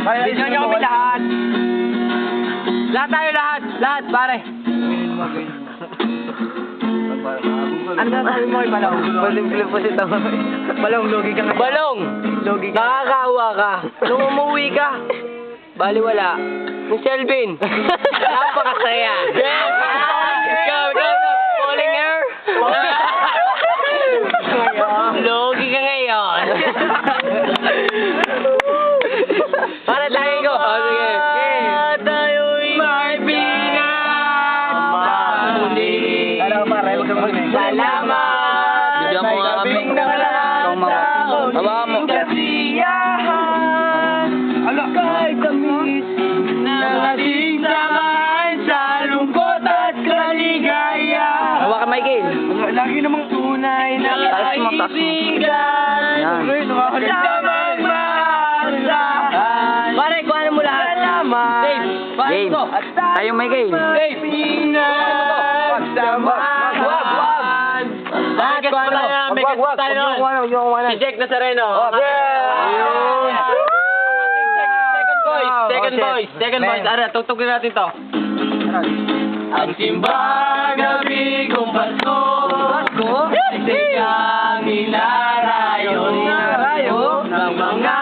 Bigyan niyo kami lahat. Lahat tayo, lahat, pare. Ano na sabi mo, balong? Malimple po si Tama. Balong, logi ka ngayon. Balong! Logi ka. Nakakaawa ka. Nung umuwi ka, bali wala. Yung Selvin. Napakasaya. Yes! Ikaw, falling air. Logi ka ngayon. Para tayo ko. Sige. Tayo'y maibigan. Muli. Salamat. Bigyan mo nga kami. Tawa mo. Kasiyahan. Kahit tamis na ating samahan sa lungkot at kaligaya. Hawa ka, Michael. Lagi namang tunay na kaibigan. Sa magmahal. Pare, kuhanan mo lahat. Salamat. Dave. Tayo, Michael. Dave. Wag. Lahat ko ano. Si Jack Nazareno. Second voice. Ara, tugtugin natin to. Ang simbang gabi kong Pasko, sigang inarayo ng mga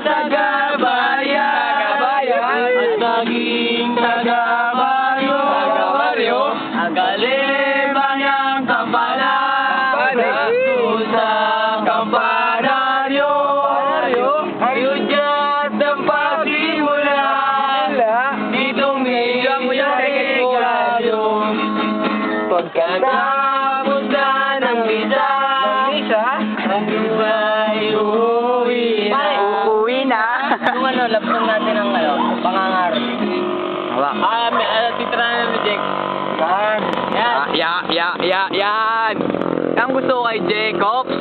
taga-bayan at maging taga-baryo, ang kalibanyang kampanan sa kampanaryo, yun ang pagsimula ditong pagkatapos na ng misa, ang buhay uuwi na. Yung laptop natin ang pangangar. Titra na ni Jack. Yan. Ang gusto ko kay Jack. Ops.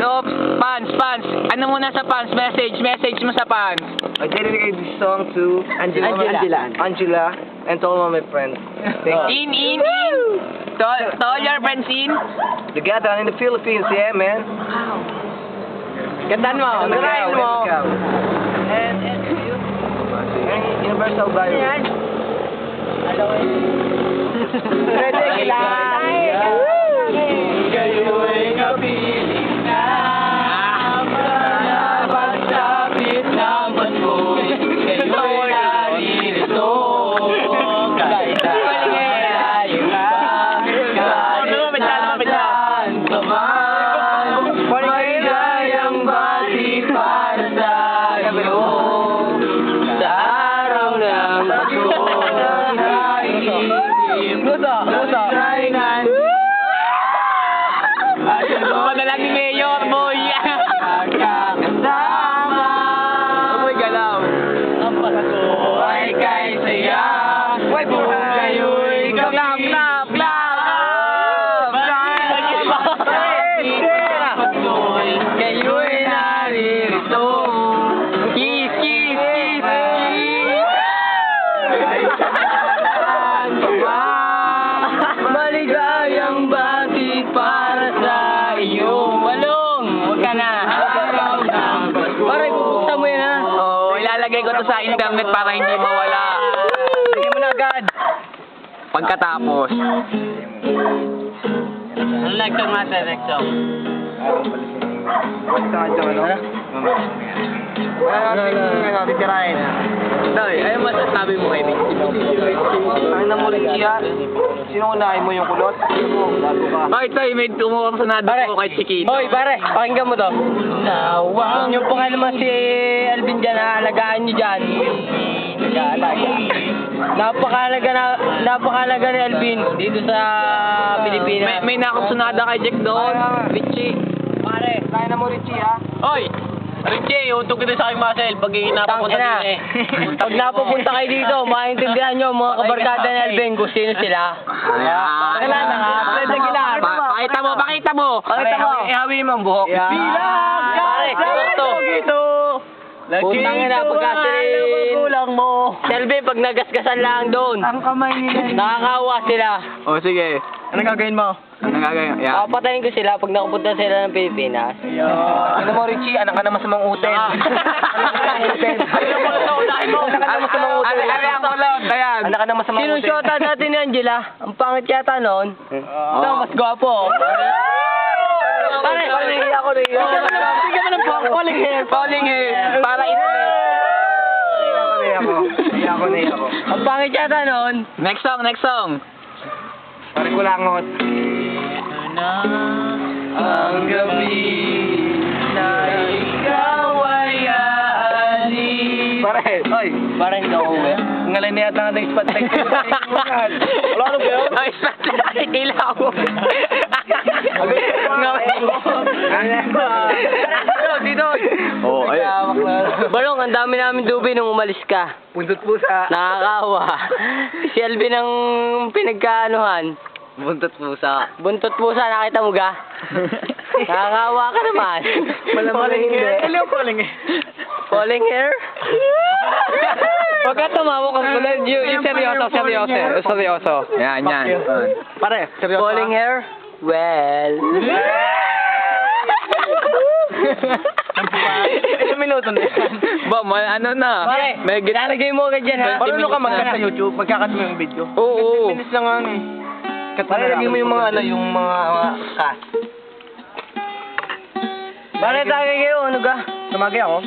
Fans. Ano muna sa fans? Message mo sa fans. I dedicate this song to Angela, and to all my friends. Thank you. In. To all your friends in. Together in the Philippines, yeah, man. Gandaan mo. Narayan mo. And you. Universal Bio. Ready lang. Kayo'y kapiling na pagsapit ng Pasko. Kayo'y naririto kahit malayo ka. Kahit ka man, maligayang bati para sa iyo. Sa araw ng Pasko, Padalang ni Mayor, boy! Magkakasama Amoy galaw ang Pasko ay kay saya. Kayo'y kapiling kayo'y naririto. Kiss! Maligayang bati para sa iyo. Balong! Huwag ka na. Pare, bubuksan mo yan ha. Oo, ilalagay ko to sa internet para hindi mawala. Lagyan mo na agad. Pagkatapos. Ano next song natin? Next song? Titirahin. Doy, ayaw masasabi mo kay Ricky. Ang namurichi ha. Sino unahin mo yung kulot? Oy, Toy, may tumusunod ko kay Chiquito. Hoy, pare, pakinggan mo to. Huwag niyo po nga naman si Alvin dyan, alagaan niyo dyan. Nag-aalaga. Napakalaga ni Alvin dito sa Pilipinas. May nakapsunada kay Jack doon. Richie. Pare, Kaya na mo Richie ha. Oy! Richie, utog kita sa aking muscle pag napapunta tangina. din eh. Pag napupunta kayo dito, maintindihan nyo mga kabarkada ni Alvin kung sino sila. Pakilala na nga. Pakita mo. Ihawi mo ang buhok. Bilang! Pare, ito. Putang ina, pagkasilin. Kulang mo. Selby, pag nagasgasan lang doon. Ang kamay nila. Nakakawa sila. O sige. Ano gagawin mo? Anong gagawin? Yeah. Papatayin ko sila pag nakapunta sila ng Pilipinas. Ano mo Richie? Anak ka naman sa mga uten. Ano mo ito? Unahin mo. yan. Anak ka ng masamang Sino utin. shota dati ni Angela? Ang pangit yata noon. Ito, mas gwapo. Pare, Nahiya ako, nahiya ako. Bigyan mo ng falling hair. Falling hair. Para ito. Nahiya ako. Ang pangit yata noon. Next song, next song. Pare ko langot. Ang gabi na ikaw ay aalis. Pare, oy. Para hindi ako uwi. Ngalay na yata natin spotlight. Wala ano ba yun? Ay, ilaw. Dito. Oo, ay. Balong, ang dami namin dubi nung umalis ka. Pundot po sa... Nakakawa. Si Alvin ang pinagkaanuhan. Buntot pusa. Buntot pusa, nakita mo ga? Nakakawa ka naman. Malamang hindi. Hello, falling hair? Huwag ka tumawa ka pala. Yung seryoso. Yan. Pare, seryoso. Falling hair? Well. Ilang minuto na yan? Ba, ano na? Pare, May ilalagay mo agad yan, ha? Marunong ka mag-cut sa YouTube? Magkakat mo yung video? Oo. 15 minutes lang ano eh. Pare, lagyan mo yung mga ano, yung mga cast. Pare, tagay kayo, ano ga? Tumagay ako?